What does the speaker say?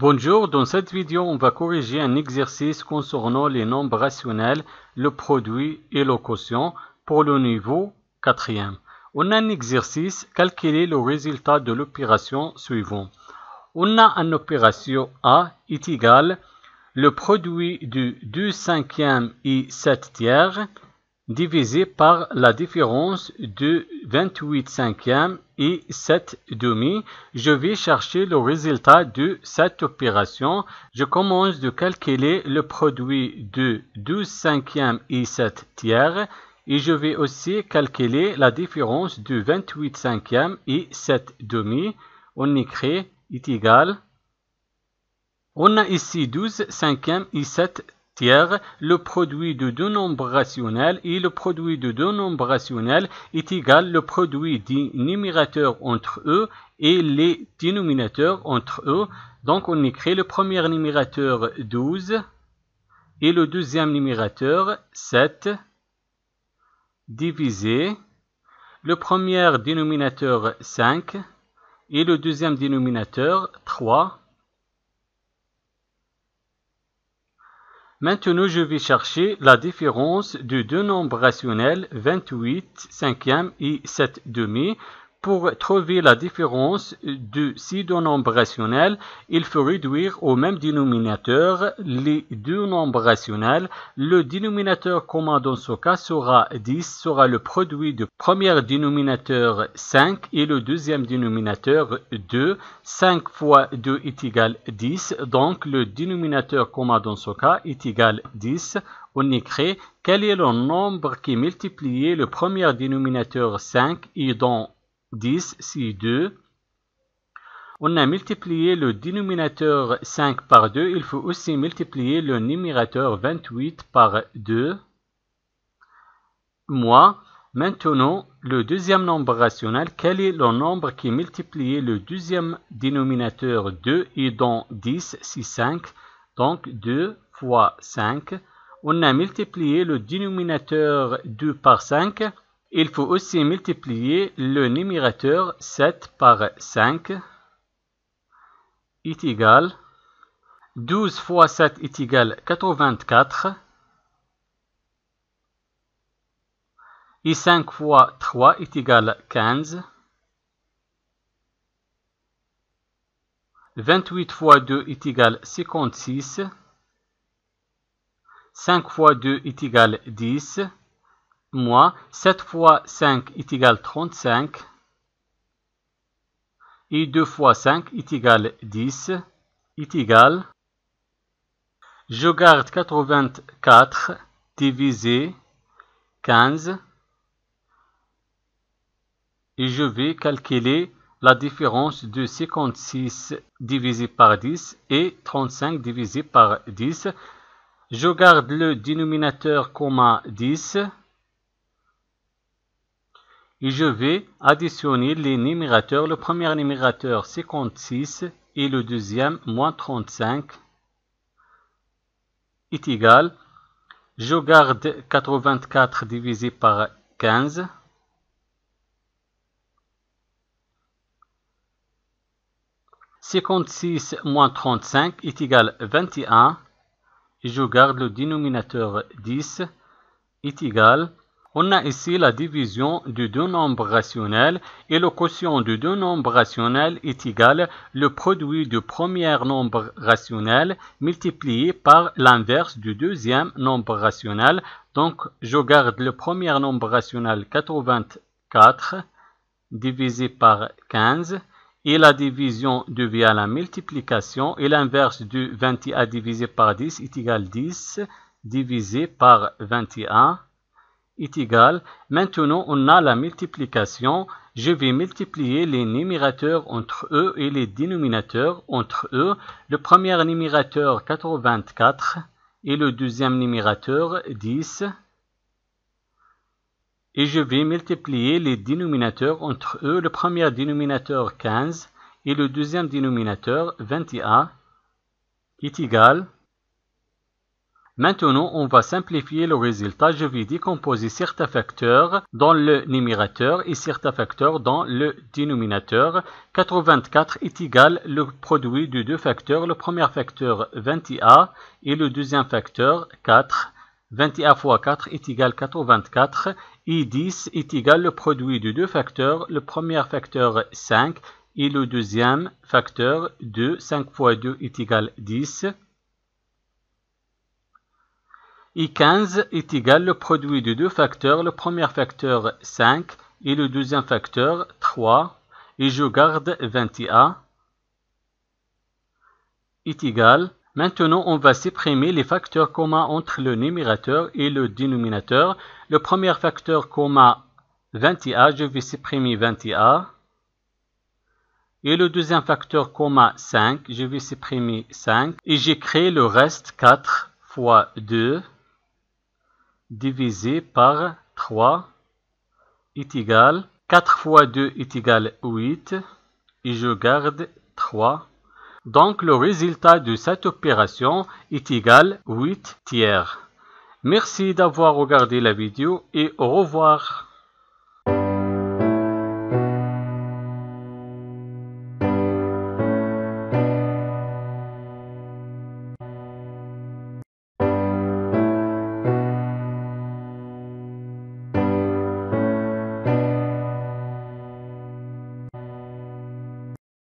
Bonjour, dans cette vidéo, on va corriger un exercice concernant les nombres rationnels, le produit et le quotient pour le niveau 4e. On a un exercice, calculer le résultat de l'opération suivante. On a une opération A est égal le produit du 2 cinquièmes et 7 tiers divisé par la différence de 28 cinquièmes et 7 demi. Je vais chercher le résultat de cette opération. Je commence de calculer le produit de 12 cinquièmes et 7 tiers et je vais aussi calculer la différence de 28 cinquièmes et 7 demi. On écrit est égal. On a ici 12 cinquièmes et 7 tiers, le produit de deux nombres rationnels et le produit de deux nombres rationnels est égal le produit des numérateurs entre eux et les dénominateurs entre eux. Donc on écrit le premier numérateur 12 et le deuxième numérateur 7 divisé le premier dénominateur 5 et le deuxième dénominateur 3. Maintenant, je vais chercher la différence de deux nombres rationnels, 28 cinquièmes et 7 demi. Pour trouver la différence de ces deux nombres rationnels, il faut réduire au même dénominateur les deux nombres rationnels. Le dénominateur commun dans ce cas sera 10, sera le produit du premier dénominateur 5 et le deuxième dénominateur 2. 5 fois 2 est égal 10, donc le dénominateur commun dans ce cas est égal 10. On écrit quel est le nombre qui multiplie le premier dénominateur 5 et dont 10, c'est 2. On a multiplié le dénominateur 5 par 2. Il faut aussi multiplier le numérateur 28 par 2. Maintenant, le deuxième nombre rationnel, quel est le nombre qui multiplie le deuxième dénominateur 2 et dont 10, c'est 5. Donc 2 fois 5. On a multiplié le dénominateur 2 par 5. Il faut aussi multiplier le numérateur 7 par 5 est égal 12 fois 7 est égal 84 et 5 fois 3 est égal 15. 28 fois 2 est égal 56. 5 fois 2 est égal 10. 7 fois 5 est égal 35 et 2 fois 5 est égal 10 est égal. Je garde 84 divisé 15 et je vais calculer la différence de 56 divisé par 10 et 35 divisé par 10. Je garde le dénominateur commun 10. Et je vais additionner les numérateurs. Le premier numérateur 56 et le deuxième moins 35 est égal. Je garde 84 divisé par 15. « 56 moins 35 est égal 21. Et je garde le dénominateur 10 est égal. On a ici la division de deux nombres rationnels et le quotient de deux nombres rationnels est égal le produit du premier nombre rationnel multiplié par l'inverse du deuxième nombre rationnel. Donc, je garde le premier nombre rationnel 84 divisé par 15 et la division devient la multiplication et l'inverse de 21 divisé par 10 est égal 10 divisé par 21. Est égal. Maintenant, on a la multiplication. Je vais multiplier les numérateurs entre eux et les dénominateurs entre eux. Le premier numérateur 84 et le deuxième numérateur 10. Et je vais multiplier les dénominateurs entre eux. Le premier dénominateur 15 et le deuxième dénominateur 21 est égal. Maintenant, on va simplifier le résultat. Je vais décomposer certains facteurs dans le numérateur et certains facteurs dans le dénominateur. 84 est égal le produit de deux facteurs. Le premier facteur 21 et le deuxième facteur 4. 21 fois 4 est égal 84 et 10 est égal le produit de deux facteurs. Le premier facteur 5 et le deuxième facteur 2. 5 fois 2 est égal 10. Et 15 est égal le produit de deux facteurs. Le premier facteur 5 et le deuxième facteur 3. Et je garde 21 est égal. Maintenant, on va supprimer les facteurs communs entre le numérateur et le dénominateur. Le premier facteur commun 21, je vais supprimer 21. Et le deuxième facteur commun 5, je vais supprimer 5. Et j'écris le reste 4 fois 2 divisé par 3 est égal. 4 fois 2 est égal 8. Et je garde 3. Donc, le résultat de cette opération est égal 8 tiers. Merci d'avoir regardé la vidéo et au revoir.